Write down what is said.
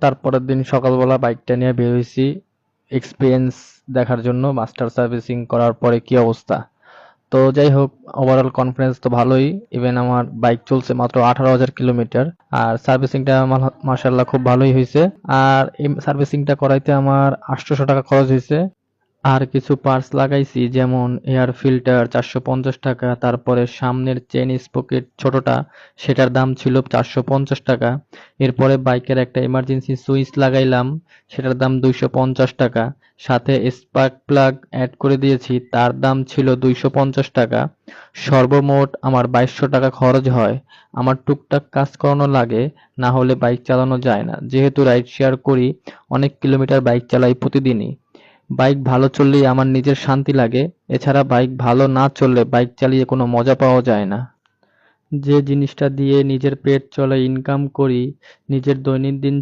তারপরের দিন সকালবেলা বাইকটা নিয়ে বের হইছি এক্সপিরিয়েন্স দেখার জন্য, মাস্টার সার্ভিসিং করার পরে কি অবস্থা। তো যাই হোক, ওভারঅল কনফিডেন্স তো ভালোই। ইভেন আমার বাইক চলছে মাত্র 18,000 কিলোমিটার, আর সার্ভিসিংটা মাশাআল্লাহ খুব ভালোই হয়েছে। আর এই সার্ভিসিংটা করাইতে আমার 800 টাকা খরচ হয়েছে। আর কিছু পার্টস লাগাইছি, যেমন এয়ার ফিল্টার 450 টাকা, তারপরে সামনের চেন স্প্রকেট ছোটটা, সেটার দাম ছিল 450 টাকা। এরপরে বাইকের একটা এমার্জেন্সি সুইচ লাগাইলাম, সেটার দাম 250 টাকা। সাথে স্পার্ক প্লাগ অ্যাড করে দিয়েছি, তার দাম ছিল 250 টাকা। সর্বমোট আমার 2200 টাকা খরচ হয়। আমার টুকটাক কাজ করানো লাগে, না হলে বাইক চালানো যায় না। যেহেতু রাইড শেয়ার করি, অনেক কিলোমিটার বাইক চালাই প্রতিদিনই। বাইক ভালো চললেই আমার নিজের শান্তি লাগে, এছাড়া বাইক ভালো না চললে বাইক চালিয়ে কোনো মজা পাওয়া যায় না। যে জিনিসটা দিয়ে নিজের পেট চলে, ইনকাম করি, নিজের দৈনন্দিন